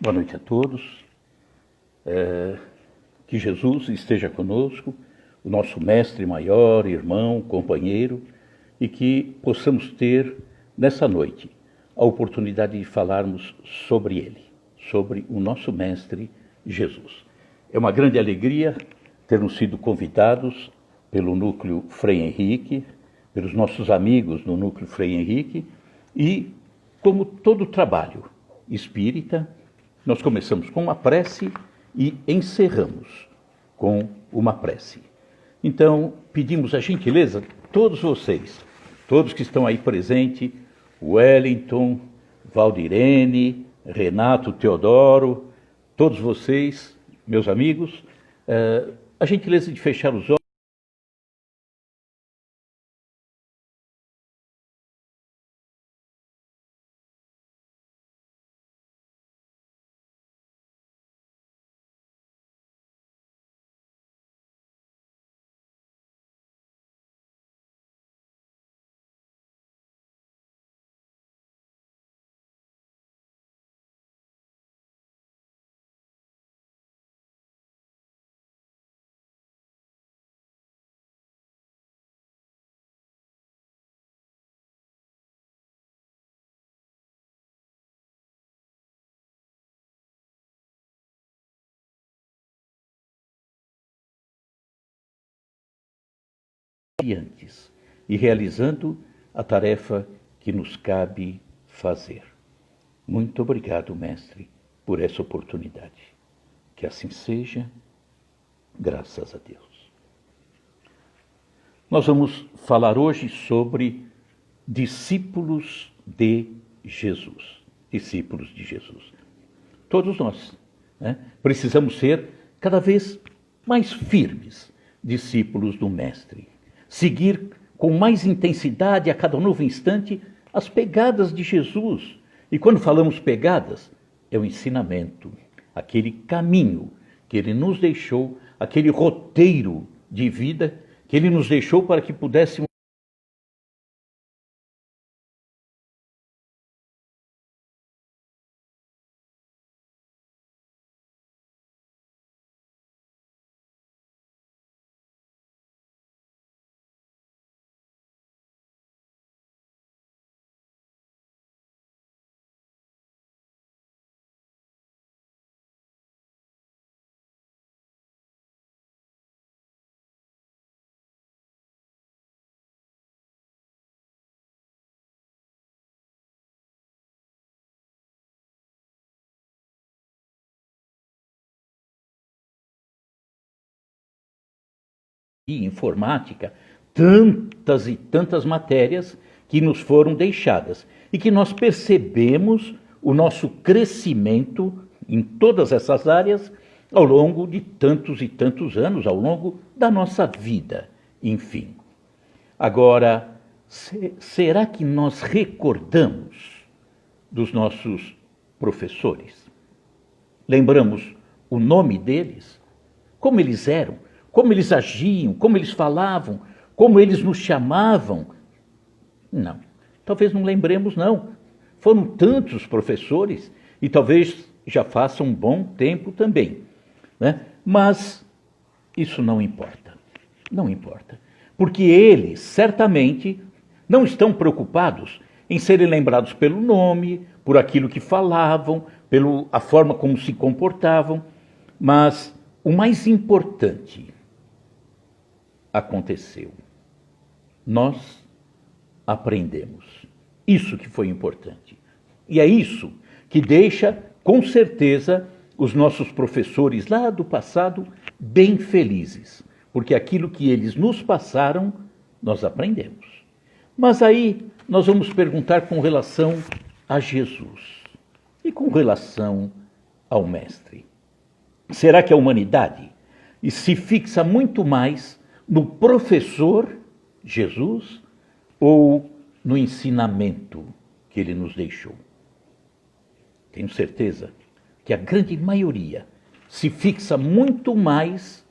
Boa noite a todos. Que Jesus esteja conosco, o nosso mestre maior, irmão, companheiro, e que possamos ter, nessa noite, a oportunidade de falarmos sobre ele, sobre o nosso mestre Jesus. É uma grande alegria termos sido convidados pelo Núcleo Frei Henrique, pelos nossos amigos do Núcleo Frei Henrique, e, como todo trabalho espírita, nós começamos com uma prece e encerramos com uma prece. Então, pedimos a gentileza, todos vocês, todos que estão aí presentes, Wellington, Valdirene, Renato, Teodoro, todos vocês, meus amigos, a gentileza de fechar os olhos. E realizando a tarefa que nos cabe fazer. Muito obrigado, mestre, por essa oportunidade. Que assim seja, graças a Deus. Nós vamos falar hoje sobre discípulos de Jesus. Discípulos de Jesus. Todos nós, né, precisamos ser cada vez mais firmes discípulos do mestre. Seguir com mais intensidade a cada novo instante as pegadas de Jesus. E quando falamos pegadas, é o ensinamento, aquele caminho que ele nos deixou, aquele roteiro de vida que ele nos deixou para que pudéssemos informática, tantas e tantas matérias que nos foram deixadas e que nós percebemos o nosso crescimento em todas essas áreas ao longo de tantos e tantos anos, ao longo da nossa vida, enfim. Agora, será que nós recordamos dos nossos professores? Lembramos o nome deles? Como eles eram? Como eles agiam, como eles falavam, como eles nos chamavam? Não, talvez não lembremos não. Foram tantos professores e talvez já faça um bom tempo também, né? Mas isso não importa, não importa. Porque eles certamente não estão preocupados em serem lembrados pelo nome, por aquilo que falavam, pela forma como se comportavam, mas o mais importante aconteceu. Nós aprendemos. Isso que foi importante. E é isso que deixa, com certeza, os nossos professores lá do passado bem felizes. Porque aquilo que eles nos passaram, nós aprendemos. Mas aí nós vamos perguntar com relação a Jesus e com relação ao Mestre. Será que a humanidade se fixa muito mais no professor Jesus ou no ensinamento que ele nos deixou? Tenho certeza que a grande maioria se fixa muito mais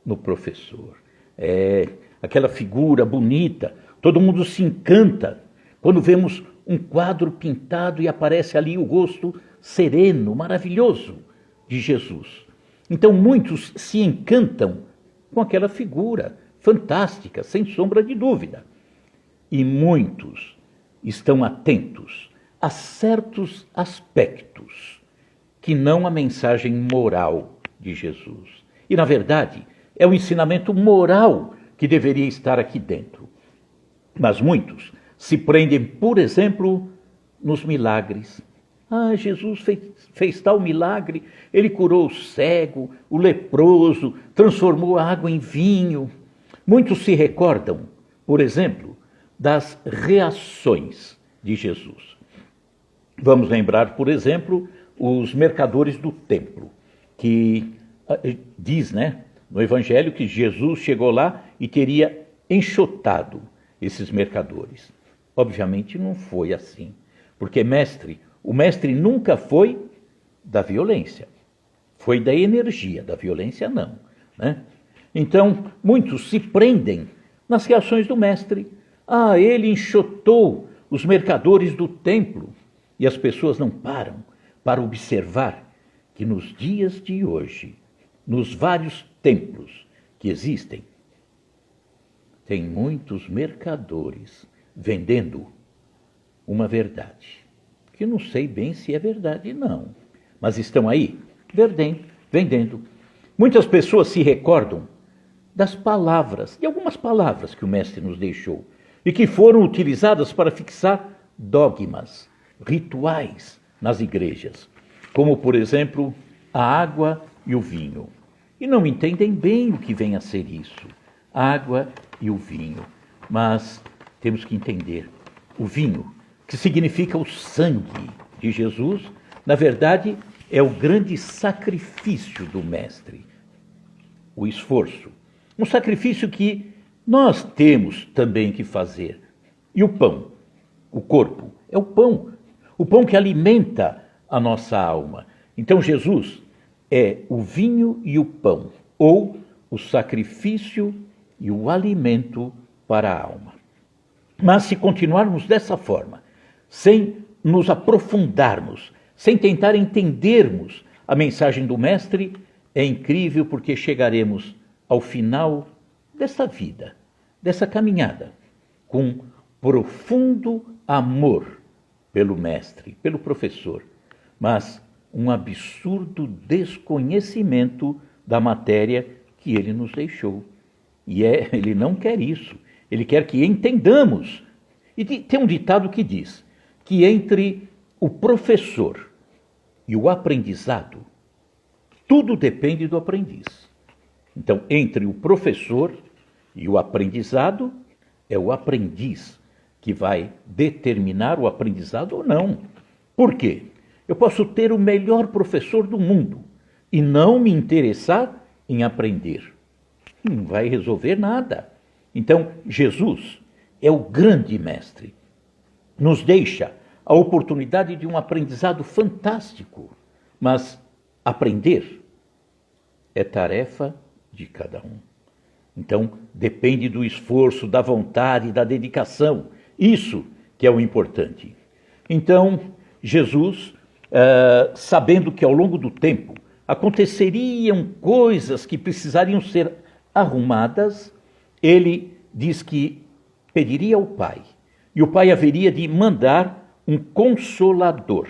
no professor. É aquela figura bonita, todo mundo se encanta quando vemos um quadro pintado e aparece ali o rosto sereno, maravilhoso de Jesus. Então muitos se encantam com aquela figura fantástica, sem sombra de dúvida. E muitos estão atentos a certos aspectos que não a mensagem moral de Jesus. E, na verdade, é o ensinamento moral que deveria estar aqui dentro. Mas muitos se prendem, por exemplo, nos milagres. Jesus fez tal milagre, ele curou o cego, o leproso, transformou a água em vinho. Muitos se recordam, por exemplo, das reações de Jesus. Vamos lembrar, por exemplo, os mercadores do templo, que diz, no Evangelho que Jesus chegou lá e teria enxotado esses mercadores. Obviamente não foi assim, porque o mestre nunca foi da violência, foi da energia, da violência não. Então, muitos se prendem nas reações do mestre. Ele enxotou os mercadores do templo. E as pessoas não param para observar que nos dias de hoje, nos vários templos que existem, tem muitos mercadores vendendo uma verdade, que não sei bem se é verdade não, mas estão aí vendendo. Muitas pessoas se recordam das palavras, de algumas palavras que o mestre nos deixou, e que foram utilizadas para fixar dogmas, rituais nas igrejas, como, por exemplo, a água e o vinho. E não entendem bem o que vem a ser isso, a água e o vinho. Mas temos que entender, o vinho, que significa o sangue de Jesus, na verdade, é o grande sacrifício do mestre, o esforço. Um sacrifício que nós temos também que fazer. E o pão, o corpo, é o pão que alimenta a nossa alma. Então Jesus é o vinho e o pão, ou o sacrifício e o alimento para a alma. Mas se continuarmos dessa forma, sem nos aprofundarmos, sem tentar entendermos a mensagem do mestre, é incrível porque chegaremos ao final dessa vida, dessa caminhada, com profundo amor pelo mestre, pelo professor, mas um absurdo desconhecimento da matéria que ele nos deixou. E ele não quer isso, ele quer que entendamos. E tem um ditado que diz que entre o professor e o aprendizado, tudo depende do aprendiz. Então, entre o professor e o aprendizado, é o aprendiz que vai determinar o aprendizado ou não. Por quê? Eu posso ter o melhor professor do mundo e não me interessar em aprender. Não vai resolver nada. Então, Jesus é o grande mestre. Nos deixa a oportunidade de um aprendizado fantástico, mas aprender é tarefa de cada um. Então, depende do esforço, da vontade, da dedicação. Isso que é o importante. Então, Jesus, sabendo que ao longo do tempo aconteceriam coisas que precisariam ser arrumadas, ele diz que pediria ao Pai, e o Pai haveria de mandar um Consolador,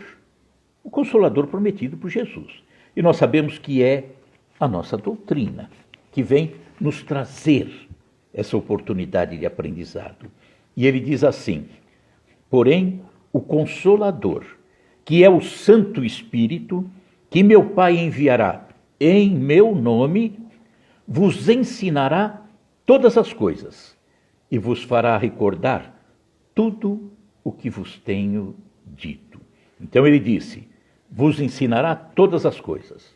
o Consolador prometido por Jesus. E nós sabemos que é a nossa doutrina, que vem nos trazer essa oportunidade de aprendizado. E ele diz assim: porém, o Consolador, que é o Santo Espírito, que meu Pai enviará em meu nome, vos ensinará todas as coisas e vos fará recordar tudo o que vos tenho dito. Então ele disse, vos ensinará todas as coisas.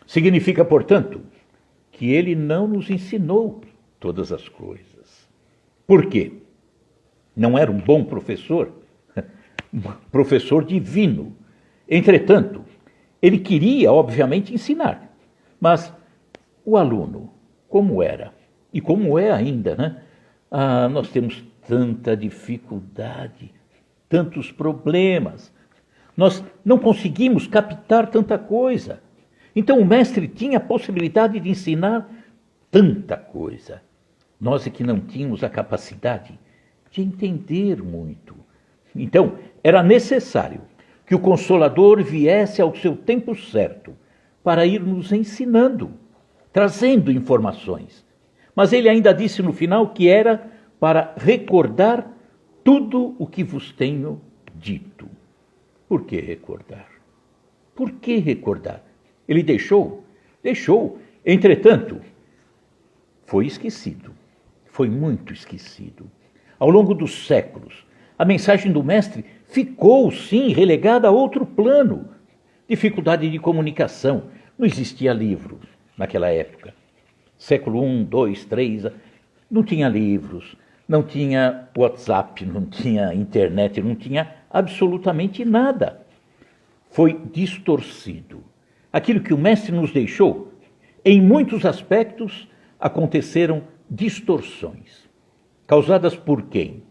Significa, portanto, que ele não nos ensinou todas as coisas. Por quê? Não era um bom professor? Um professor divino. Entretanto, ele queria, obviamente, ensinar. Mas o aluno, como era? E como é ainda, nós temos tanta dificuldade, tantos problemas Nós não conseguimos captar tanta coisa. Então o mestre tinha a possibilidade de ensinar tanta coisa. Nós é que não tínhamos a capacidade de entender muito. Então, era necessário que o Consolador viesse ao seu tempo certo para ir nos ensinando, trazendo informações. Mas ele ainda disse no final que era para recordar tudo o que vos tenho dito. Por que recordar? Por que recordar? Ele deixou? Deixou. Entretanto, foi esquecido. Foi muito esquecido. Ao longo dos séculos, a mensagem do mestre ficou, sim, relegada a outro plano. Dificuldade de comunicação. Não existia livro naquela época. Século I, II, III, não tinha livros, não tinha WhatsApp, não tinha internet, não tinha absolutamente nada. Foi distorcido. Aquilo que o mestre nos deixou, em muitos aspectos, aconteceram distorções. Causadas por quem?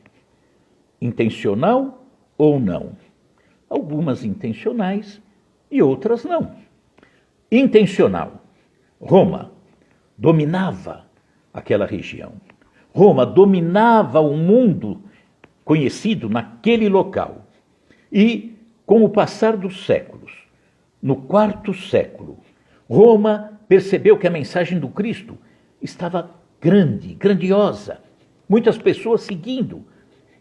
Intencional ou não? Algumas intencionais e outras não. Intencional. Roma dominava aquela região. Roma dominava o mundo conhecido naquele local. E, com o passar dos séculos, no quarto século, Roma percebeu que a mensagem do Cristo estava grande, grandiosa. Muitas pessoas seguindo.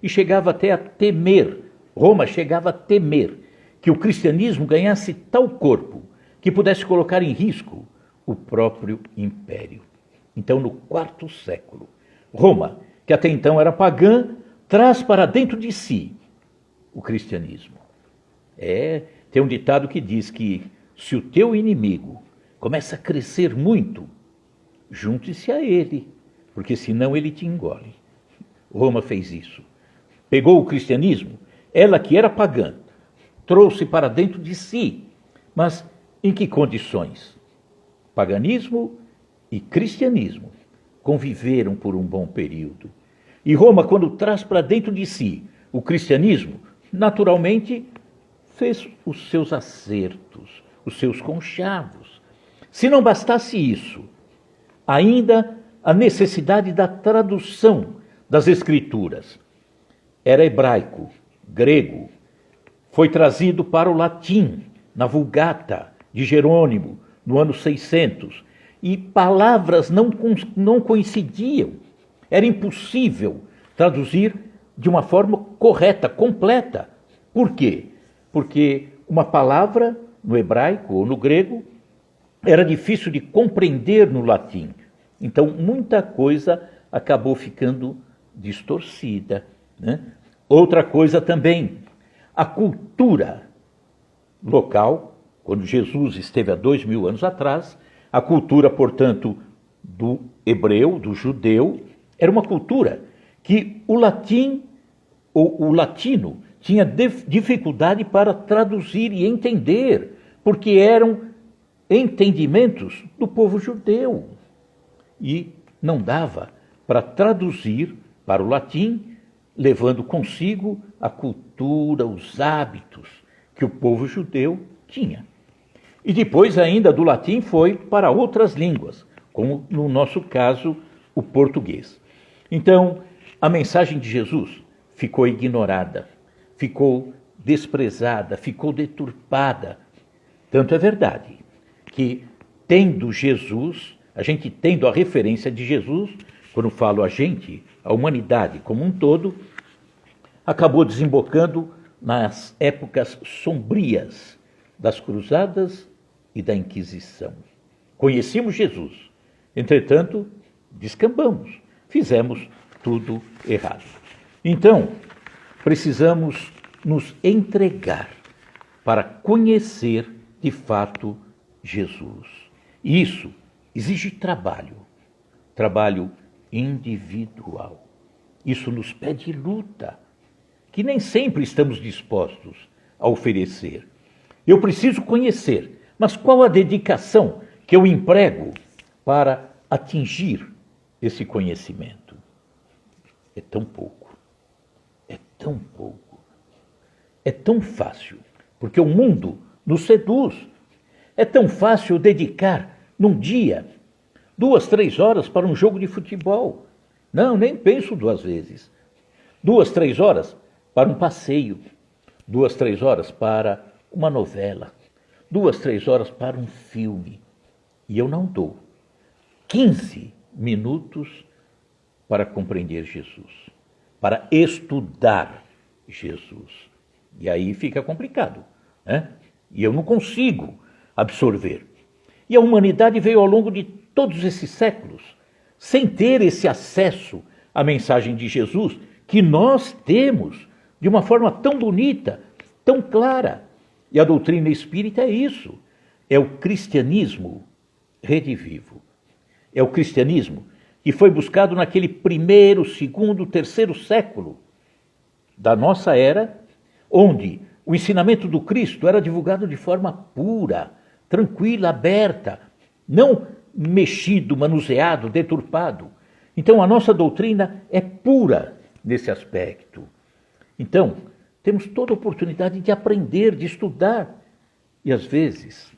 E chegava até a temer, Roma chegava a temer que o cristianismo ganhasse tal corpo que pudesse colocar em risco o próprio império. Então, no quarto século, Roma, que até então era pagã, traz para dentro de si o cristianismo. Tem um ditado que diz que se o teu inimigo começa a crescer muito, junte-se a ele, porque senão ele te engole. Roma fez isso. Pegou o cristianismo, ela que era pagã, trouxe para dentro de si. Mas em que condições? Paganismo e cristianismo conviveram por um bom período. E Roma, quando traz para dentro de si o cristianismo, naturalmente fez os seus acertos, os seus conchavos. Se não bastasse isso, ainda a necessidade da tradução das Escrituras. Era hebraico, grego, foi trazido para o latim, na Vulgata de Jerônimo, no ano 600, e palavras não coincidiam. Era impossível traduzir de uma forma correta, completa. Por quê? Porque uma palavra no hebraico ou no grego era difícil de compreender no latim. Então, muita coisa acabou ficando distorcida, né? Outra coisa também, a cultura local, quando Jesus esteve há 2000 anos atrás, a cultura, portanto, do hebreu, do judeu, era uma cultura que o latim, ou o latino, tinha dificuldade para traduzir e entender, porque eram entendimentos do povo judeu. E não dava para traduzir para o latim, levando consigo a cultura, os hábitos que o povo judeu tinha. E depois ainda do latim foi para outras línguas, como no nosso caso o português. Então, a mensagem de Jesus ficou ignorada, ficou desprezada, ficou deturpada. Tanto é verdade que, tendo Jesus, a gente tendo a referência de Jesus, quando falo a gente, a humanidade como um todo, acabou desembocando nas épocas sombrias das cruzadas e da Inquisição. Conhecíamos Jesus, entretanto, descambamos, fizemos tudo errado. Então, precisamos nos entregar para conhecer de fato Jesus. E isso exige trabalho individual. Isso nos pede luta, que nem sempre estamos dispostos a oferecer. Eu preciso conhecer, mas qual a dedicação que eu emprego para atingir esse conhecimento? É tão pouco, é tão pouco, é tão fácil, porque o mundo nos seduz. É tão fácil dedicar num dia 2, 3 horas para um jogo de futebol. Não, nem penso 2 vezes. 2, 3 horas para um passeio. 2, 3 horas para uma novela. 2, 3 horas para um filme. E eu não dou 15 minutos para compreender Jesus, para estudar Jesus. E aí fica complicado, né? E eu não consigo absorver. E a humanidade veio ao longo de todos esses séculos sem ter esse acesso à mensagem de Jesus que nós temos de uma forma tão bonita, tão clara. E a doutrina espírita é isso, é o cristianismo redivivo. É o cristianismo que foi buscado naquele 1º, 2º, 3º século da nossa era, onde o ensinamento do Cristo era divulgado de forma pura, tranquila, aberta, não mexido, manuseado, deturpado. Então a nossa doutrina é pura nesse aspecto. Então, temos toda a oportunidade de aprender, de estudar, e às vezes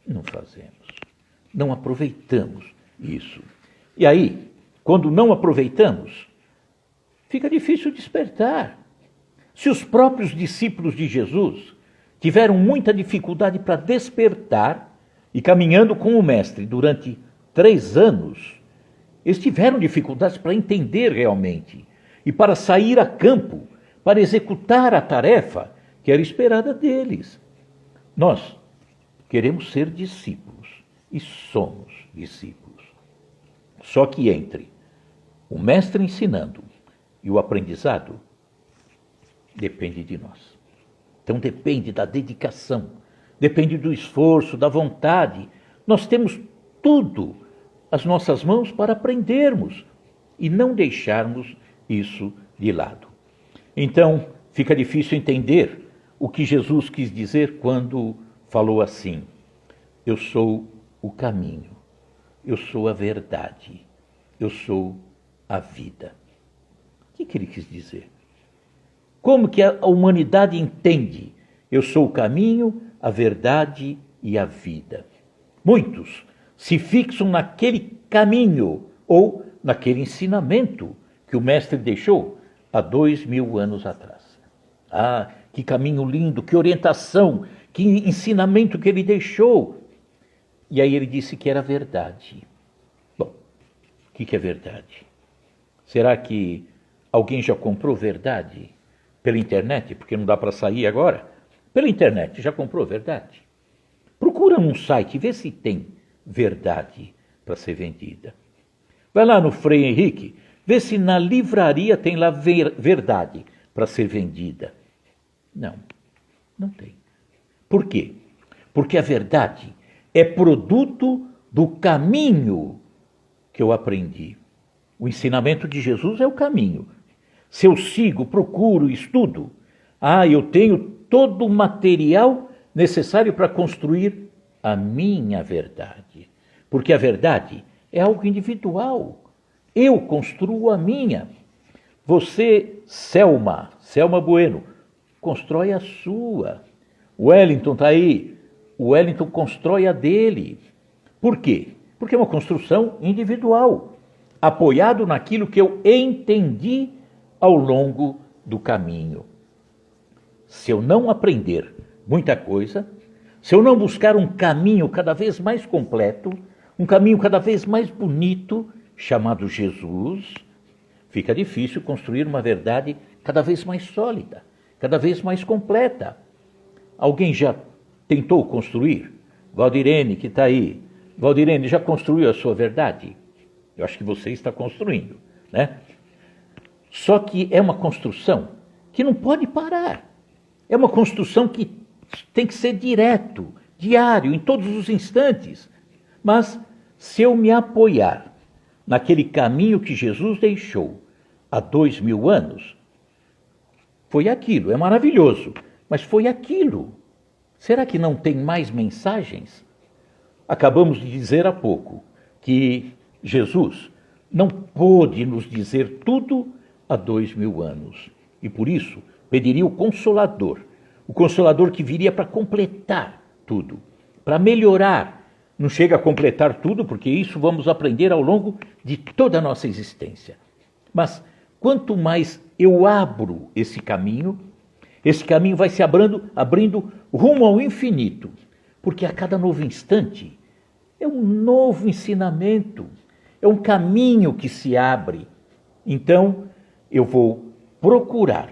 não fazemos, não aproveitamos isso. E aí, quando não aproveitamos, fica difícil despertar. Se os próprios discípulos de Jesus tiveram muita dificuldade para despertar, e caminhando com o Mestre durante 3 anos, eles tiveram dificuldades para entender realmente, e para sair a campo, para executar a tarefa que era esperada deles. Nós queremos ser discípulos, e somos discípulos. Só que entre o mestre ensinando e o aprendizado, depende de nós. Então depende da dedicação, depende do esforço, da vontade. Nós temos tudo às nossas mãos para aprendermos e não deixarmos isso de lado. Então fica difícil entender o que Jesus quis dizer quando falou assim: eu sou o caminho, eu sou a verdade, eu sou a vida. O que ele quis dizer? Como que a humanidade entende? Eu sou o caminho, a verdade e a vida. Muitos se fixam naquele caminho ou naquele ensinamento que o Mestre deixou há 2000 anos atrás. Ah, que caminho lindo, que orientação, que ensinamento que ele deixou. E aí ele disse que era verdade. Bom, o que é verdade? Será que alguém já comprou verdade pela internet? Porque não dá para sair agora. Pela internet, já comprou verdade? Procura num site, vê se tem verdade para ser vendida. Vai lá no Frei Henrique, vê se na livraria tem lá verdade para ser vendida. Não, não tem. Por quê? Porque a verdade é produto do caminho que eu aprendi. O ensinamento de Jesus é o caminho. Se eu sigo, procuro, estudo, eu tenho todo o material necessário para construir a minha verdade. Porque a verdade é algo individual. Eu construo a minha. Você, Selma Bueno, constrói a sua. O Wellington está aí. O Wellington constrói a dele. Por quê? Porque é uma construção individual, apoiado naquilo que eu entendi ao longo do caminho. Se eu não aprender muita coisa, se eu não buscar um caminho cada vez mais completo, um caminho cada vez mais bonito, chamado Jesus, fica difícil construir uma verdade cada vez mais sólida, cada vez mais completa. Alguém já tentou construir? Valdirene, que está aí. Valdirene, já construiu a sua verdade? Eu acho que você está construindo, né? Só que é uma construção que não pode parar. É uma construção que tem que ser direto, diário, em todos os instantes. Mas se eu me apoiar naquele caminho que Jesus deixou há 2000 anos, foi aquilo, é maravilhoso, mas foi aquilo. Será que não tem mais mensagens? Acabamos de dizer há pouco que Jesus não pôde nos dizer tudo há 2000 anos. E por isso pediria o Consolador, o Consolador que viria para completar tudo, para melhorar. Não chega a completar tudo, porque isso vamos aprender ao longo de toda a nossa existência. Mas quanto mais eu abro esse caminho vai se abrindo rumo ao infinito, porque a cada novo instante é um novo ensinamento, é um caminho que se abre. Então, eu vou procurar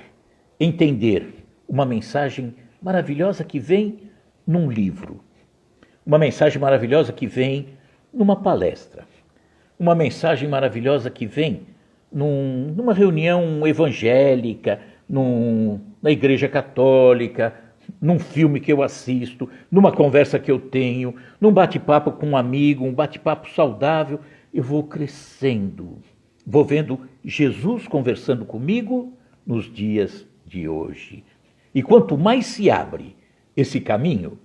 entender uma mensagem maravilhosa que vem num livro, uma mensagem maravilhosa que vem numa palestra, uma mensagem maravilhosa que vem numa reunião evangélica, na igreja católica, num filme que eu assisto, numa conversa que eu tenho, num bate-papo com um amigo, um bate-papo saudável. Eu vou crescendo, vou vendo Jesus conversando comigo nos dias de hoje. E quanto mais se abre esse caminho,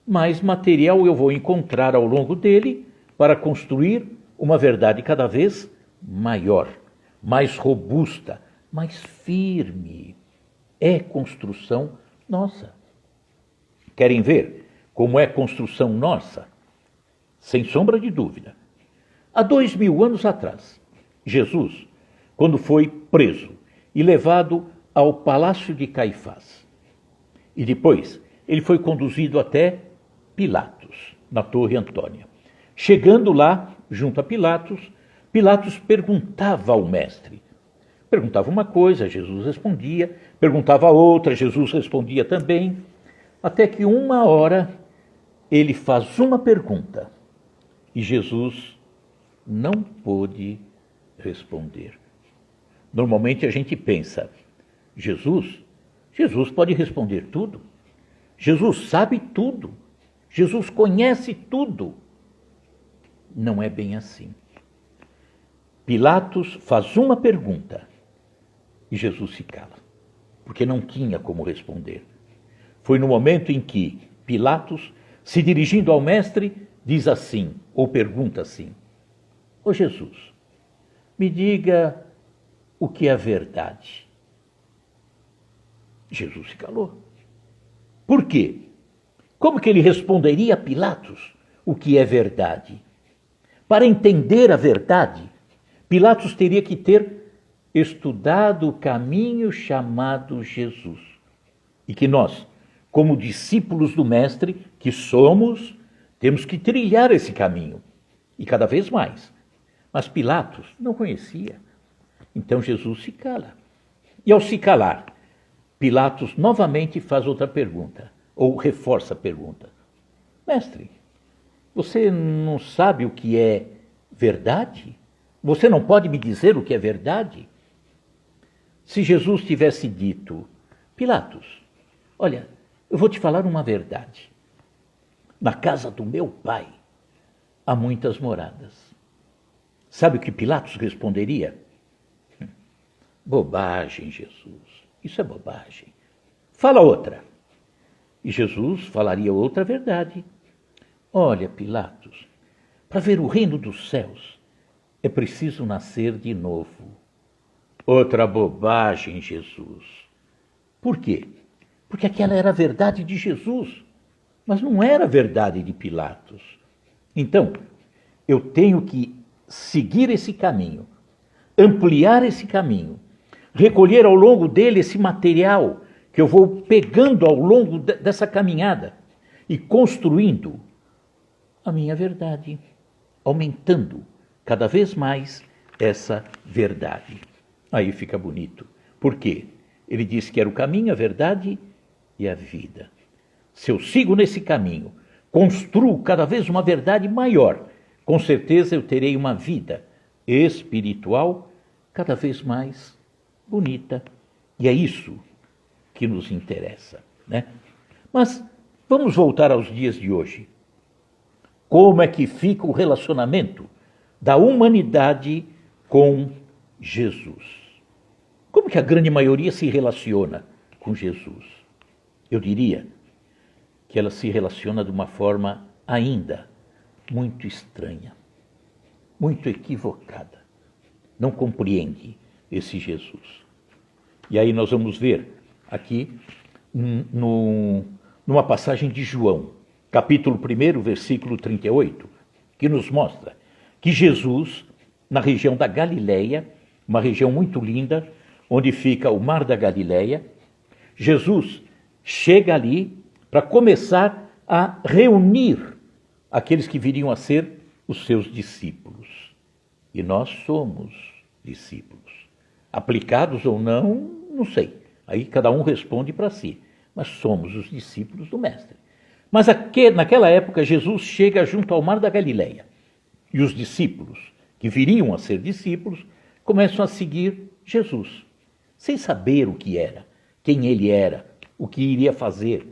mais material eu vou encontrar ao longo dele para construir uma verdade cada vez maior, mais robusta, mais firme. É construção nossa. Querem ver como é construção nossa? Sem sombra de dúvida. Há 2000 anos atrás, Jesus, quando foi preso e levado ao palácio de Caifás, e depois ele foi conduzido até Pilatos, na Torre Antônia. Chegando lá, junto a Pilatos, Pilatos perguntava ao mestre. Perguntava uma coisa, Jesus respondia. Perguntava outra, Jesus respondia também. Até que uma hora ele faz uma pergunta e Jesus não pôde responder. Normalmente a gente pensa, Jesus pode responder tudo. Jesus sabe tudo. Jesus conhece tudo. Não é bem assim. Pilatos faz uma pergunta e Jesus se cala, porque não tinha como responder. Foi no momento em que Pilatos, se dirigindo ao mestre, diz assim, ou pergunta assim: Ô Jesus, me diga o que é verdade. Jesus se calou. Por quê? Como que ele responderia a Pilatos o que é verdade? Para entender a verdade, Pilatos teria que ter estudado o caminho chamado Jesus. E que nós, como discípulos do Mestre que somos, temos que trilhar esse caminho. E cada vez mais. Mas Pilatos não conhecia. Então Jesus se cala. E ao se calar, Pilatos novamente faz outra pergunta, ou reforça a pergunta. Mestre, você não sabe o que é verdade? Você não pode me dizer o que é verdade? Se Jesus tivesse dito, Pilatos, olha, eu vou te falar uma verdade. Na casa do meu pai há muitas moradas. Sabe o que Pilatos responderia? Bobagem, Jesus. Isso é bobagem. Fala outra. E Jesus falaria outra verdade. Olha, Pilatos, para ver o reino dos céus é preciso nascer de novo. Outra bobagem, Jesus. Por quê? Porque aquela era a verdade de Jesus, mas não era a verdade de Pilatos. Então, eu tenho que seguir esse caminho, ampliar esse caminho, recolher ao longo dele esse material que eu vou pegando ao longo dessa caminhada e construindo a minha verdade, aumentando cada vez mais essa verdade. Aí fica bonito. Por quê? Ele disse que era o caminho, a verdade e a vida. Se eu sigo nesse caminho, construo cada vez uma verdade maior, com certeza eu terei uma vida espiritual cada vez mais bonita. E é isso que nos interessa, né? Mas vamos voltar aos dias de hoje. Como é que fica o relacionamento da humanidade com Jesus? Como que a grande maioria se relaciona com Jesus? Eu diria que ela se relaciona de uma forma ainda muito estranha, muito equivocada. Não compreende esse Jesus. E aí nós vamos ver aqui numa passagem de João, capítulo 1, versículo 38, que nos mostra que Jesus, na região da Galileia, uma região muito linda, onde fica o Mar da Galileia, Jesus chega ali para começar a reunir aqueles que viriam a ser os seus discípulos. E nós somos discípulos. Aplicados ou não, não sei. Aí cada um responde para si. Mas somos os discípulos do Mestre. Mas naquela época, Jesus chega junto ao Mar da Galileia. E os discípulos, que viriam a ser discípulos, começam a seguir Jesus, sem saber o que era, quem ele era, o que iria fazer.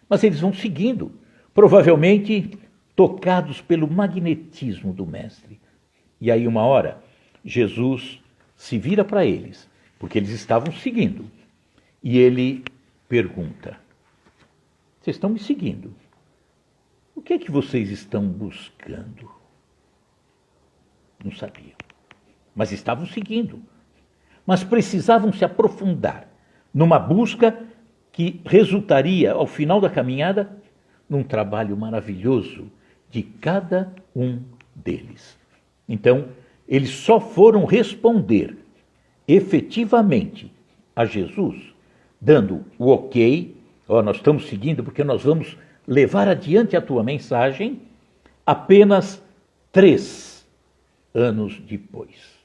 Mas eles vão seguindo, provavelmente tocados pelo magnetismo do Mestre. E aí, uma hora, Jesus se vira para eles, porque eles estavam seguindo. E ele pergunta: vocês estão me seguindo? O que é que vocês estão buscando? Não sabiam, mas estavam seguindo. Mas precisavam se aprofundar numa busca que resultaria, ao final da caminhada, num trabalho maravilhoso de cada um deles. Então, eles só foram responder efetivamente a Jesus, dando o ok, nós estamos seguindo porque nós vamos levar adiante a tua mensagem, apenas 3 anos depois.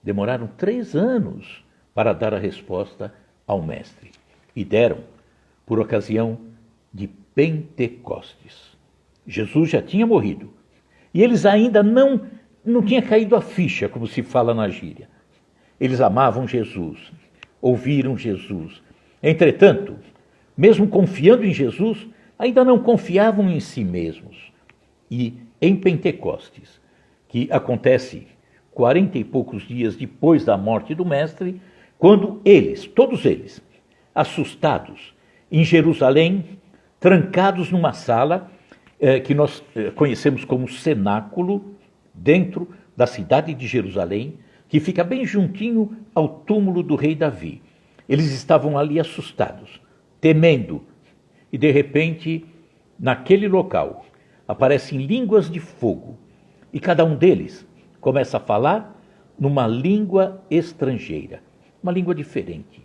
Demoraram 3 anos para dar a resposta ao Mestre. E deram por ocasião de Pentecostes. Jesus já tinha morrido. E eles ainda não tinha caído a ficha, como se fala na gíria. Eles amavam Jesus, ouviram Jesus. Entretanto, mesmo confiando em Jesus, ainda não confiavam em si mesmos. E em Pentecostes, que acontece 40 e poucos dias depois da morte do Mestre, quando eles, todos eles, assustados, em Jerusalém, trancados numa sala que nós conhecemos como cenáculo, dentro da cidade de Jerusalém, que fica bem juntinho ao túmulo do rei Davi. Eles estavam ali assustados, temendo, e de repente, naquele local, aparecem línguas de fogo, e cada um deles começa a falar numa língua estrangeira, uma língua diferente.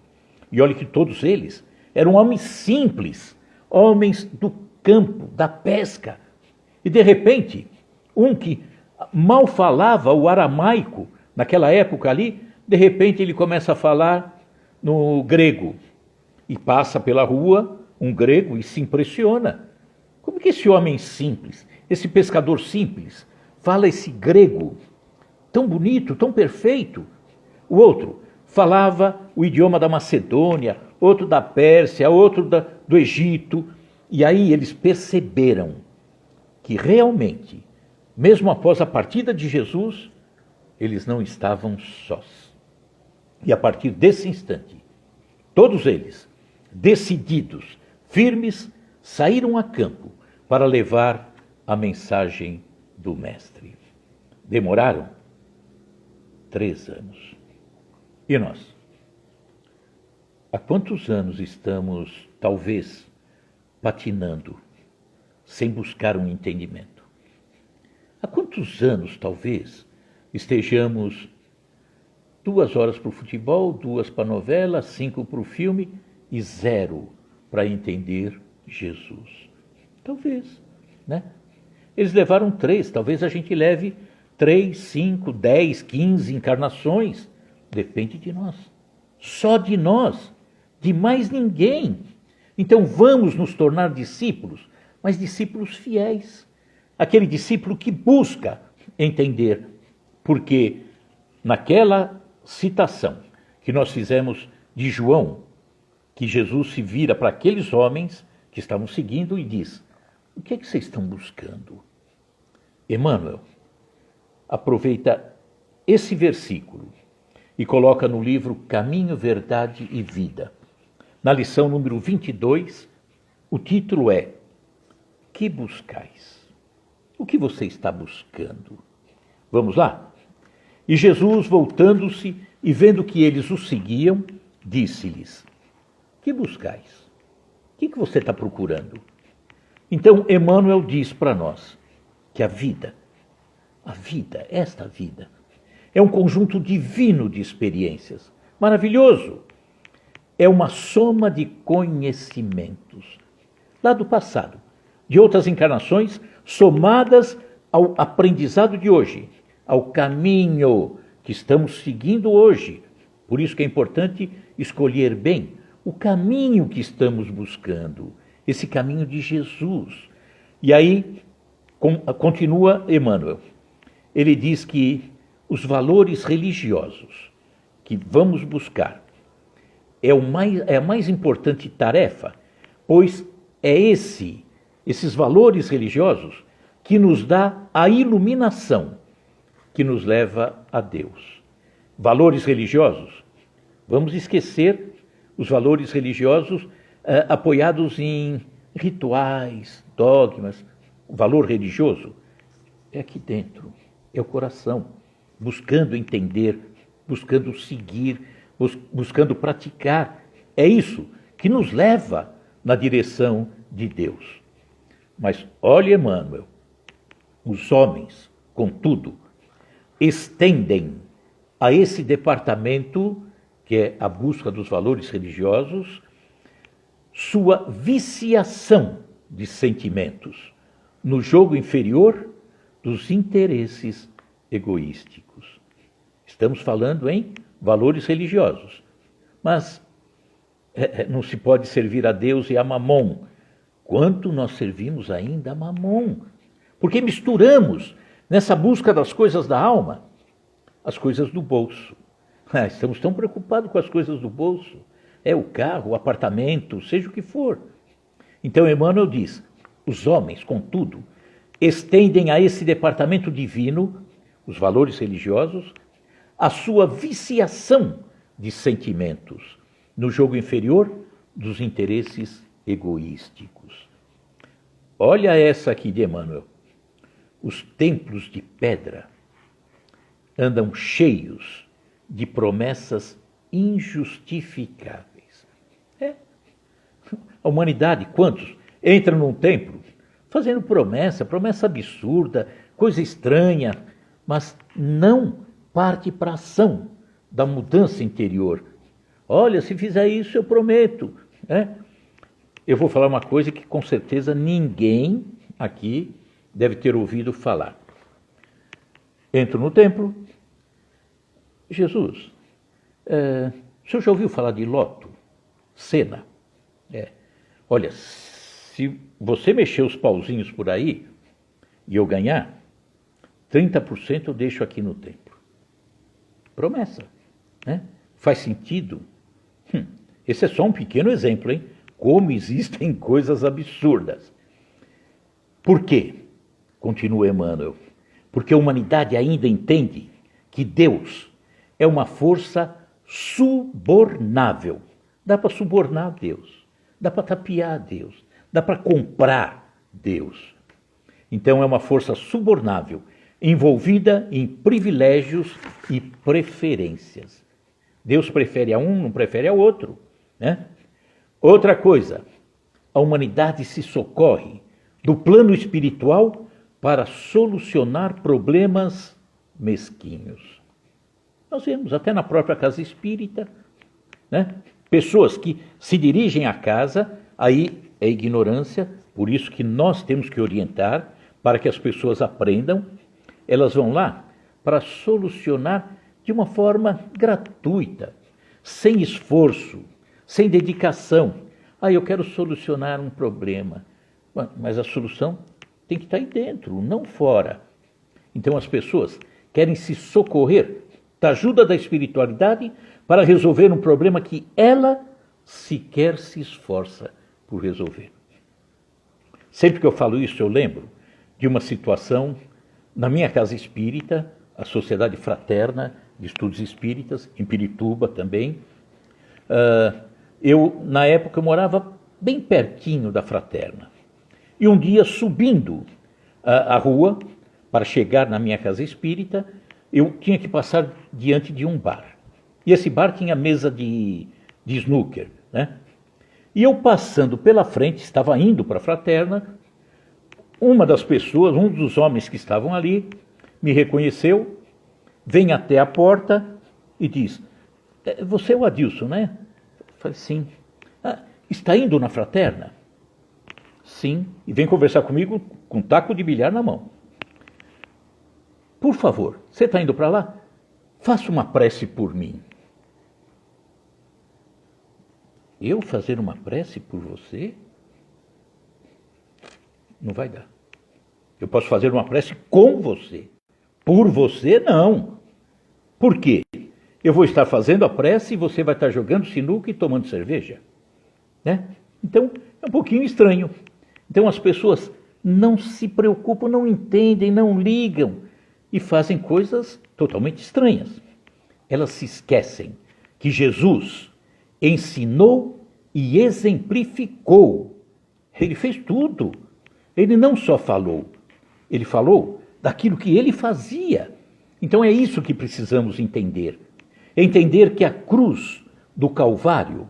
E olha que todos eles eram homens simples, homens do campo, da pesca. E de repente, um que mal falava o aramaico, naquela época ali, de repente ele começa a falar no grego. E passa pela rua um grego e se impressiona. Como que esse homem simples, esse pescador simples, fala esse grego tão bonito, tão perfeito? O outro falava o idioma da Macedônia, outro da Pérsia, outro do Egito. E aí eles perceberam que realmente, mesmo após a partida de Jesus, eles não estavam sós. E a partir desse instante, todos eles, decididos, firmes, saíram a campo para levar a mensagem do Mestre. Demoraram 3 anos. E nós? Há quantos anos estamos, talvez, patinando, sem buscar um entendimento? Há quantos anos, talvez, estejamos 2 horas para o futebol, 2 para a novela, 5 para o filme e 0 para entender Jesus? Talvez, né? Eles levaram 3, talvez a gente leve 3, 5, 10, 15 encarnações. Depende de nós. Só de nós, de mais ninguém. Então vamos nos tornar discípulos, mas discípulos fiéis. Aquele discípulo que busca entender. Porque naquela citação que nós fizemos de João, que Jesus se vira para aqueles homens que estavam seguindo e diz: o que é que vocês estão buscando? Emmanuel aproveita esse versículo e coloca no livro Caminho, Verdade e Vida. Na lição número 22, o título é: que buscais? O que você está buscando? Vamos lá? E Jesus, voltando-se e vendo que eles o seguiam, disse-lhes: que buscais? que você está procurando? Então, Emmanuel diz para nós que a vida, esta vida, é um conjunto divino de experiências. Maravilhoso! É uma soma de conhecimentos lá do passado, de outras encarnações, somadas ao aprendizado de hoje, ao caminho que estamos seguindo hoje. Por isso que é importante escolher bem o caminho que estamos buscando, esse caminho de Jesus. E aí, continua Emmanuel, ele diz que os valores religiosos que vamos buscar é a mais importante tarefa, pois é esses valores religiosos que nos dá a iluminação que nos leva a Deus. Valores religiosos, vamos esquecer os valores religiosos apoiados em rituais, dogmas. O valor religioso é aqui dentro, é o coração, buscando entender, buscando seguir, buscando praticar. É isso que nos leva na direção de Deus. Mas olhe, Emmanuel, os homens, contudo, estendem a esse departamento, que é a busca dos valores religiosos, sua viciação de sentimentos no jogo inferior dos interesses egoísticos. Estamos falando em valores religiosos, mas não se pode servir a Deus e a Mamon. Quanto nós servimos ainda a Mamon? Porque misturamos nessa busca das coisas da alma as coisas do bolso. Estamos tão preocupados com as coisas do bolso. É o carro, o apartamento, seja o que for. Então Emmanuel diz, os homens, contudo, estendem a esse departamento divino, os valores religiosos, a sua viciação de sentimentos no jogo inferior dos interesses egoísticos. Olha essa aqui de Emmanuel. Os templos de pedra andam cheios de promessas injustificáveis. A humanidade, quantos entram num templo fazendo promessa absurda, coisa estranha, mas não parte para a ação da mudança interior. Olha, se fizer isso eu prometo. Eu vou falar uma coisa que com certeza ninguém aqui deve ter ouvido falar. Entro no templo. Jesus, o senhor já ouviu falar de loto? Cena? Olha, se você mexer os pauzinhos por aí e eu ganhar, 30% eu deixo aqui no templo. Promessa. Faz sentido? Esse é só um pequeno exemplo, hein? Como existem coisas absurdas. Por quê? Continua Emmanuel. Porque a humanidade ainda entende que Deus é uma força subornável. Dá para subornar Deus, dá para tapear Deus, dá para comprar Deus. Então é uma força subornável, envolvida em privilégios e preferências. Deus prefere a um, não prefere ao outro. Outra coisa, a humanidade se socorre do plano espiritual para solucionar problemas mesquinhos. Nós vemos até na própria casa espírita, pessoas que se dirigem à casa, aí é ignorância, por isso que nós temos que orientar para que as pessoas aprendam. Elas vão lá para solucionar de uma forma gratuita, sem esforço, sem dedicação. Eu quero solucionar um problema. Mas a solução tem que estar aí dentro, não fora. Então as pessoas querem se socorrer da ajuda da espiritualidade para resolver um problema que ela sequer se esforça por resolver. Sempre que eu falo isso, eu lembro de uma situação na minha casa espírita, a Sociedade Fraterna de Estudos Espíritas, em Pirituba também. Na época, eu morava bem pertinho da Fraterna. E um dia, subindo a rua, para chegar na minha casa espírita, eu tinha que passar diante de um bar. E esse bar tinha mesa de snooker, E eu passando pela frente, estava indo para a fraterna, uma das pessoas, um dos homens que estavam ali, me reconheceu, vem até a porta e diz: você é o Adilson, né? Eu falei: sim. Está indo na fraterna? Sim. E vem conversar comigo com um taco de bilhar na mão. Por favor, você está indo para lá? Faça uma prece por mim. Eu fazer uma prece por você? Não vai dar. Eu posso fazer uma prece com você. Por você, não. Por quê? Eu vou estar fazendo a prece e você vai estar jogando sinuca e tomando cerveja. Né? Então, é um pouquinho estranho. Então, as pessoas não se preocupam, não entendem, não ligam e fazem coisas totalmente estranhas. Elas se esquecem que Jesus ensinou e exemplificou. Ele fez tudo. Ele não só falou, ele falou daquilo que ele fazia. Então é isso que precisamos entender. Entender que a cruz do Calvário,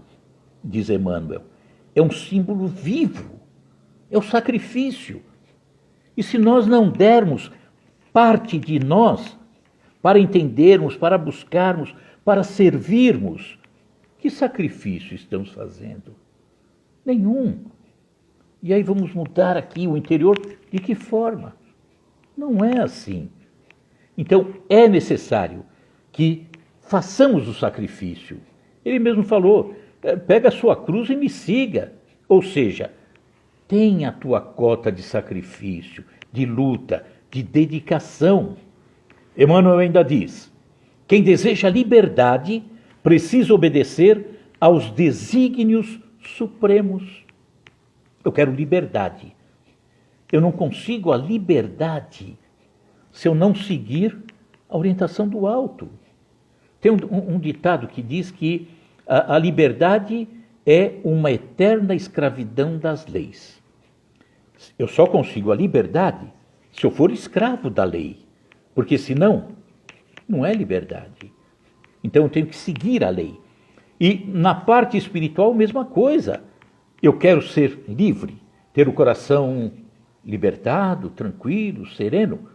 diz Emmanuel, é um símbolo vivo, é o sacrifício. E se nós não dermos parte de nós para entendermos, para buscarmos, para servirmos, que sacrifício estamos fazendo? Nenhum. E aí vamos mudar aqui o interior de que forma? Não é assim. Então é necessário que façamos o sacrifício. Ele mesmo falou: pega a sua cruz e me siga. Ou seja, tenha a tua cota de sacrifício, de luta, de dedicação. Emmanuel ainda diz: quem deseja liberdade precisa obedecer aos desígnios supremos. Eu quero liberdade. Eu não consigo a liberdade se eu não seguir a orientação do alto. Tem um ditado que diz que a liberdade é uma eterna escravidão das leis. Eu só consigo a liberdade se eu for escravo da lei, porque senão não é liberdade. Então eu tenho que seguir a lei. E na parte espiritual, mesma coisa. Eu quero ser livre, ter o coração libertado, tranquilo, sereno.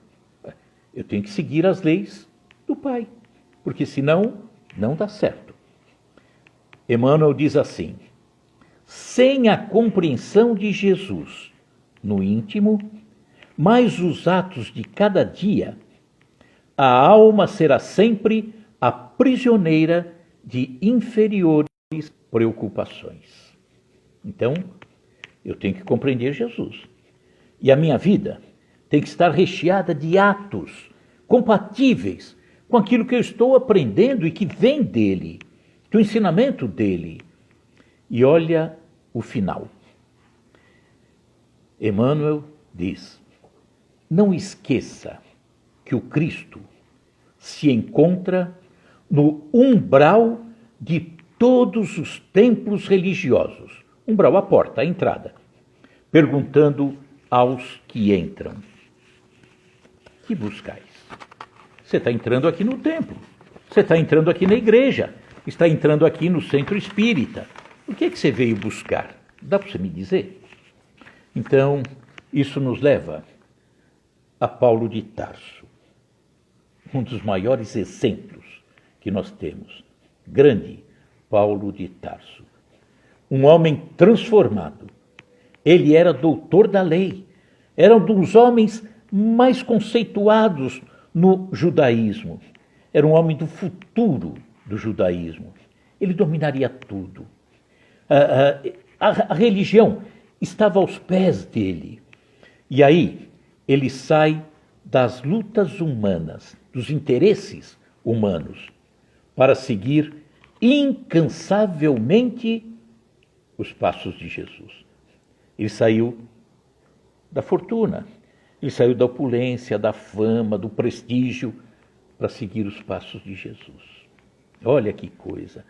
Eu tenho que seguir as leis do Pai, porque senão não dá certo. Emmanuel diz assim: sem a compreensão de Jesus no íntimo, mais os atos de cada dia, a alma será sempre a prisioneira de inferiores preocupações. Então, eu tenho que compreender Jesus. E a minha vida tem que estar recheada de atos compatíveis com aquilo que eu estou aprendendo e que vem dele, do ensinamento dele. E olha o final. Emmanuel diz: não esqueça que o Cristo se encontra no umbral de todos os templos religiosos. Umbral, a porta, a entrada, perguntando aos que entram: que buscais? Você está entrando aqui no templo, você está entrando aqui na igreja, está entrando aqui no centro espírita. O que é que você veio buscar? Dá para você me dizer? Então, isso nos leva a Paulo de Tarso, um dos maiores exemplos que nós temos. Grande Paulo de Tarso. Um homem transformado. Ele era doutor da lei. Era um dos homens mais conceituados no judaísmo. Era um homem do futuro do judaísmo. Ele dominaria tudo. A religião estava aos pés dele. E aí ele sai das lutas humanas, dos interesses humanos, para seguir incansavelmente os passos de Jesus. Ele saiu da fortuna, ele saiu da opulência, da fama, do prestígio, para seguir os passos de Jesus. Olha que coisa.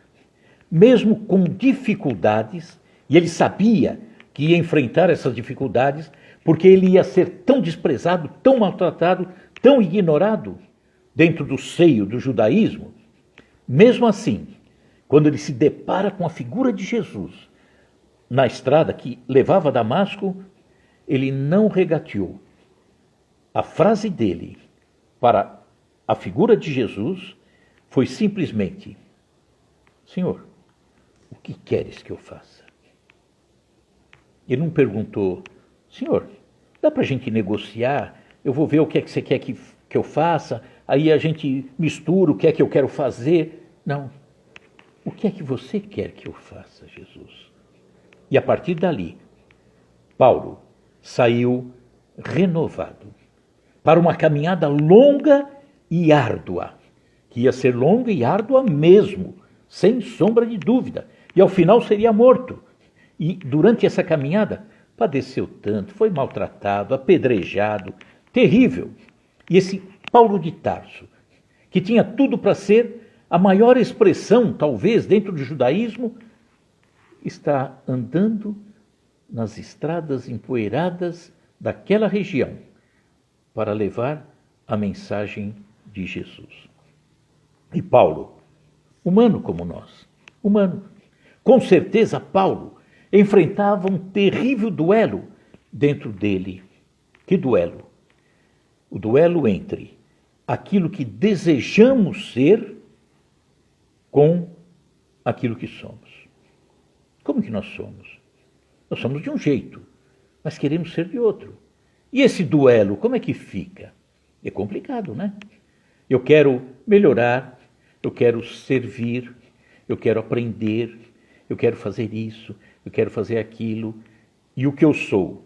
Mesmo com dificuldades, e ele sabia que ia enfrentar essas dificuldades, porque ele ia ser tão desprezado, tão maltratado, tão ignorado dentro do seio do judaísmo. Mesmo assim, quando ele se depara com a figura de Jesus, na estrada que levava a Damasco, ele não regateou. A frase dele para a figura de Jesus foi simplesmente: Senhor, o que queres que eu faça? Ele não perguntou: Senhor, dá para a gente negociar? Eu vou ver o que é que você quer que eu faça, aí a gente mistura o que é que eu quero fazer. Não. O que é que você quer que eu faça, Jesus? E a partir dali, Paulo saiu renovado para uma caminhada longa e árdua, que ia ser longa e árdua mesmo, sem sombra de dúvida, e ao final seria morto. E durante essa caminhada padeceu tanto, foi maltratado, apedrejado, terrível. E esse Paulo de Tarso, que tinha tudo para ser a maior expressão, talvez, dentro do judaísmo, está andando nas estradas empoeiradas daquela região para levar a mensagem de Jesus. E Paulo, humano como nós, humano, com certeza Paulo enfrentava um terrível duelo dentro dele. Que duelo? O duelo entre aquilo que desejamos ser com aquilo que somos. Como que nós somos? Nós somos de um jeito, mas queremos ser de outro. E esse duelo, como é que fica? É complicado, né? Eu quero melhorar, eu quero servir, eu quero aprender, eu quero fazer isso, eu quero fazer aquilo. E o que eu sou?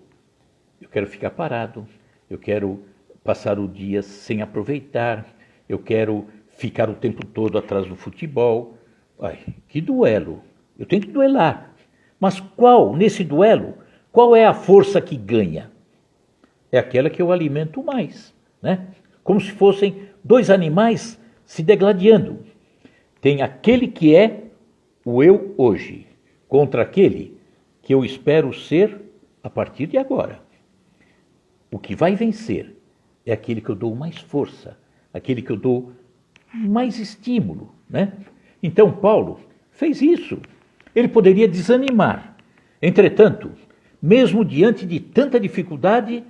Eu quero ficar parado, eu quero passar o dia sem aproveitar, eu quero ficar o tempo todo atrás do futebol. Ai, que duelo! Eu tenho que duelar. Mas nesse duelo, qual é a força que ganha? É aquela que eu alimento mais, né? Como se fossem dois animais se degladiando. Tem aquele que é o eu hoje, contra aquele que eu espero ser a partir de agora. O que vai vencer é aquele que eu dou mais força, aquele que eu dou mais estímulo, né? Então Paulo fez isso. Ele poderia desanimar. Entretanto, mesmo diante de tanta dificuldade,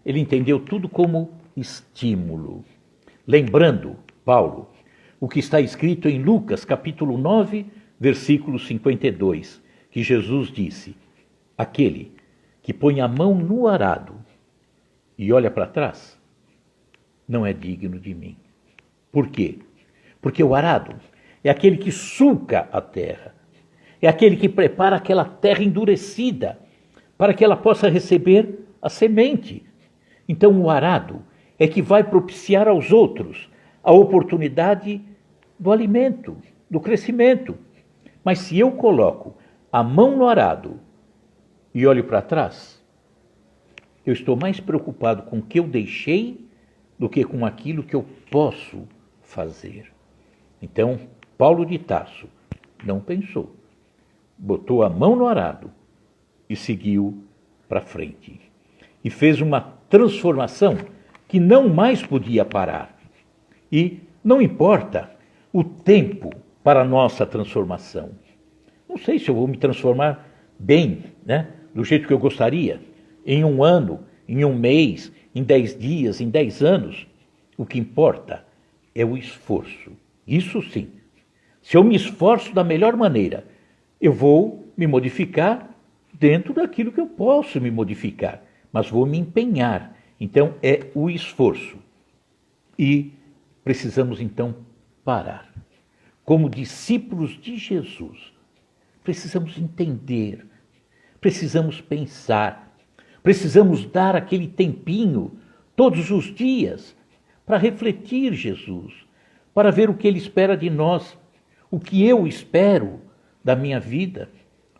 ele entendeu tudo como estímulo. Lembrando, Paulo, o que está escrito em Lucas, capítulo 9, versículo 52, que Jesus disse: aquele que põe a mão no arado e olha para trás, não é digno de mim. Por quê? Porque o arado é aquele que sulca a terra, é aquele que prepara aquela terra endurecida para que ela possa receber a semente. Então o arado é que vai propiciar aos outros a oportunidade do alimento, do crescimento. Mas se eu coloco a mão no arado e olho para trás, eu estou mais preocupado com o que eu deixei do que com aquilo que eu posso fazer. Então, Paulo de Tarso não pensou, botou a mão no arado e seguiu para frente. E fez uma transformação que não mais podia parar. E não importa o tempo para a nossa transformação. Não sei se eu vou me transformar bem, né? Do jeito que eu gostaria, em 1 ano, em 1 mês, em 10 dias, em 10 anos. O que importa é o esforço. Isso sim. Se eu me esforço da melhor maneira, eu vou me modificar dentro daquilo que eu posso me modificar, mas vou me empenhar. Então é o esforço. E precisamos então parar. Como discípulos de Jesus, precisamos entender, precisamos pensar, precisamos dar aquele tempinho todos os dias para refletir Jesus, para ver o que Ele espera de nós, o que eu espero da minha vida,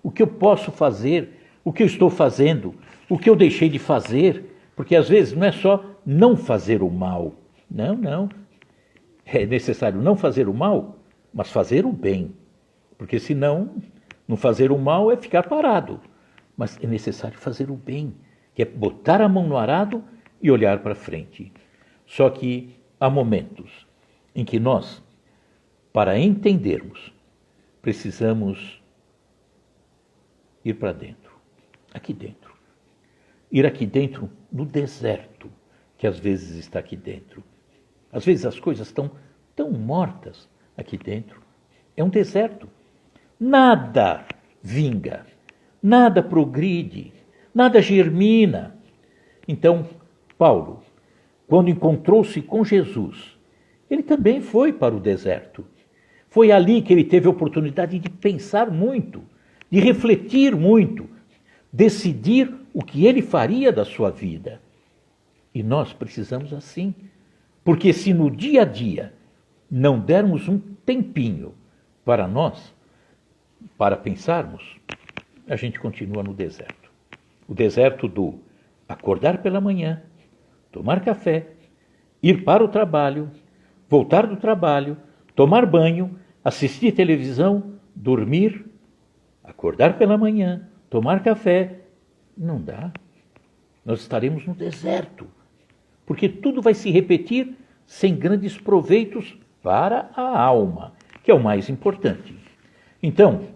o que eu posso fazer, o que eu estou fazendo, o que eu deixei de fazer, porque às vezes não é só não fazer o mal, não. É necessário não fazer o mal, mas fazer o bem, porque senão não fazer o mal é ficar parado, mas é necessário fazer o bem, que é botar a mão no arado e olhar para frente. Só que há momentos em que nós, para entendermos, precisamos ir para dentro, aqui dentro. Ir aqui dentro no deserto, que às vezes está aqui dentro. Às vezes as coisas estão tão mortas aqui dentro. É um deserto. Nada vinga, nada progride, nada germina. Então, Paulo, quando encontrou-se com Jesus, ele também foi para o deserto. Foi ali que ele teve a oportunidade de pensar muito, de refletir muito, decidir o que ele faria da sua vida. E nós precisamos assim, porque se no dia a dia não dermos um tempinho para nós, para pensarmos, a gente continua no deserto. O deserto do acordar pela manhã, tomar café, ir para o trabalho, voltar do trabalho, tomar banho, assistir televisão, dormir, acordar pela manhã, tomar café. Não dá. Nós estaremos no deserto, porque tudo vai se repetir sem grandes proveitos para a alma, que é o mais importante. Então,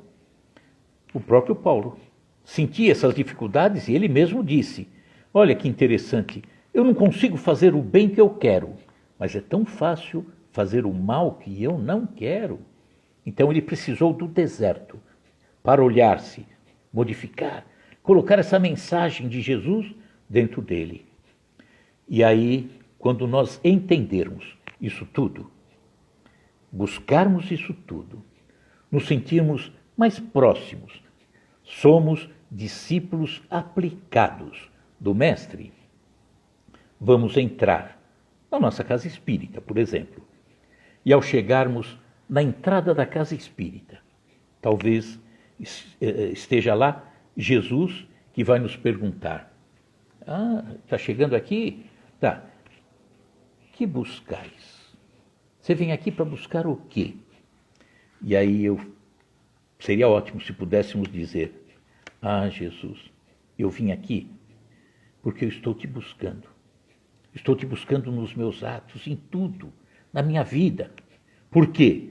o próprio Paulo sentia essas dificuldades e ele mesmo disse: olha que interessante, eu não consigo fazer o bem que eu quero, mas é tão fácil fazer o mal que eu não quero. Então ele precisou do deserto para olhar-se, modificar, colocar essa mensagem de Jesus dentro dele. E aí, quando nós entendermos isso tudo, buscarmos isso tudo, nos sentirmos mais próximos, somos discípulos aplicados do Mestre, vamos entrar na nossa casa espírita, por exemplo. E ao chegarmos na entrada da casa espírita, talvez esteja lá Jesus, que vai nos perguntar: está chegando aqui? Tá. Que buscais? Você vem aqui para buscar o quê? E aí seria ótimo se pudéssemos dizer: Jesus, eu vim aqui porque eu estou te buscando. Estou te buscando nos meus atos, em tudo, na minha vida. Por quê?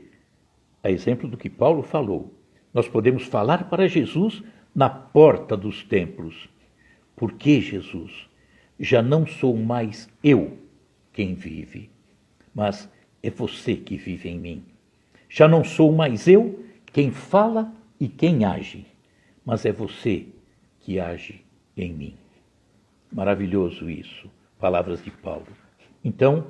A exemplo do que Paulo falou, nós podemos falar para Jesus na porta dos templos. Por que, Jesus? Já não sou mais eu quem vive, mas é você que vive em mim. Já não sou mais eu quem fala e quem age, mas é você que age em mim. Maravilhoso isso, palavras de Paulo. Então,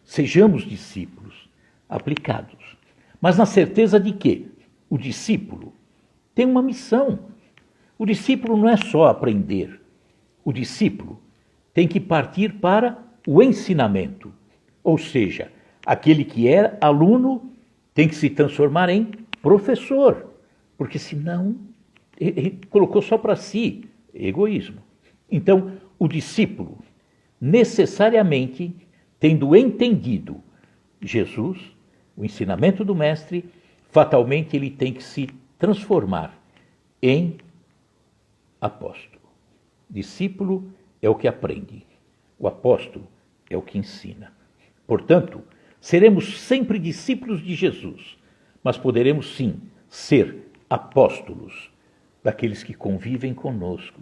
sejamos discípulos aplicados, mas na certeza de que o discípulo tem uma missão. O discípulo não é só aprender, o discípulo tem que partir para o ensinamento, ou seja, aquele que é aluno tem que se transformar em professor, porque senão ele colocou só para si, egoísmo. Então, o discípulo, necessariamente, tendo entendido Jesus, o ensinamento do Mestre, fatalmente ele tem que se transformar em apóstolo. Discípulo é o que aprende, o apóstolo é o que ensina. Portanto, seremos sempre discípulos de Jesus, mas poderemos sim ser apóstolos daqueles que convivem conosco,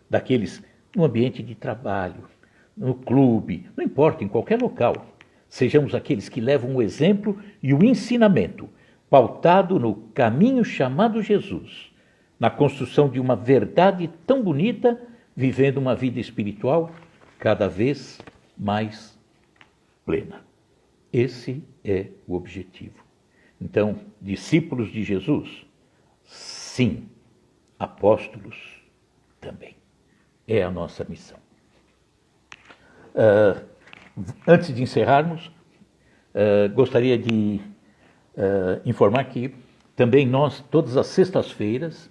daqueles no ambiente de trabalho, no clube, não importa, em qualquer local. Sejamos aqueles que levam o exemplo e o ensinamento, pautado no caminho chamado Jesus, na construção de uma verdade tão bonita, vivendo uma vida espiritual cada vez mais plena. Esse é o objetivo. Então, discípulos de Jesus, sim, apóstolos também. É a nossa missão. Antes de encerrarmos, gostaria de informar que também nós, todas as sextas-feiras,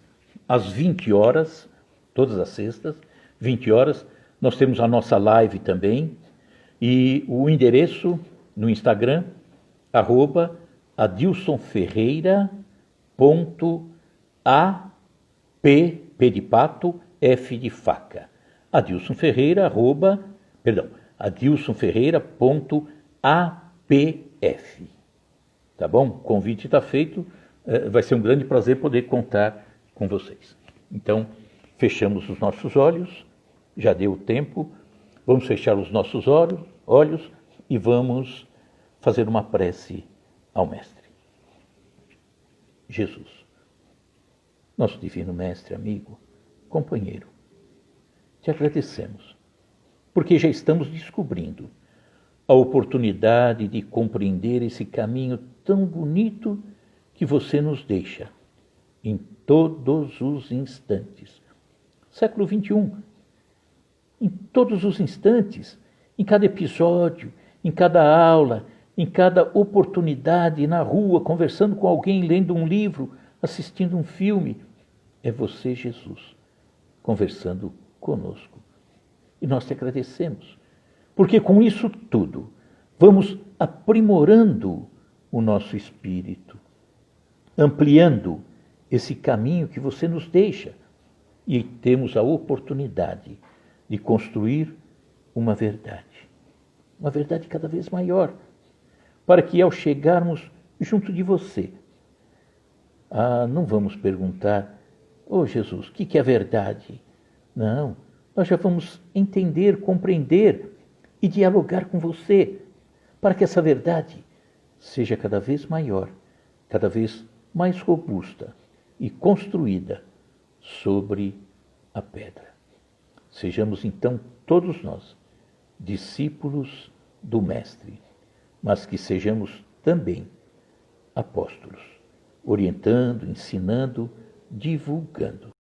às 20 horas, todas as sextas, 20 horas, nós temos a nossa live também, e o endereço no Instagram, @adilsonferreira.ap, P de pato, F de faca. adilsonferreira.apf. Tá bom? O convite está feito. Vai ser um grande prazer poder contar com vocês. Então, fechamos os nossos olhos, já deu o tempo, vamos fechar os nossos olhos e vamos fazer uma prece ao Mestre. Jesus, nosso divino Mestre, amigo, companheiro, te agradecemos, porque já estamos descobrindo a oportunidade de compreender esse caminho tão bonito que você nos deixa em todos os instantes. Século XXI, em todos os instantes, em cada episódio, em cada aula, em cada oportunidade, na rua, conversando com alguém, lendo um livro, assistindo um filme, é você, Jesus, conversando conosco. E nós te agradecemos, porque com isso tudo vamos aprimorando o nosso espírito, ampliando esse caminho que você nos deixa e temos a oportunidade de construir uma verdade cada vez maior, para que ao chegarmos junto de você, não vamos perguntar, Jesus, o que é verdade? Não, nós já vamos entender, compreender e dialogar com você, para que essa verdade seja cada vez maior, cada vez mais robusta e construída sobre a pedra. Sejamos então todos nós discípulos do Mestre, mas que sejamos também apóstolos, orientando, ensinando, divulgando.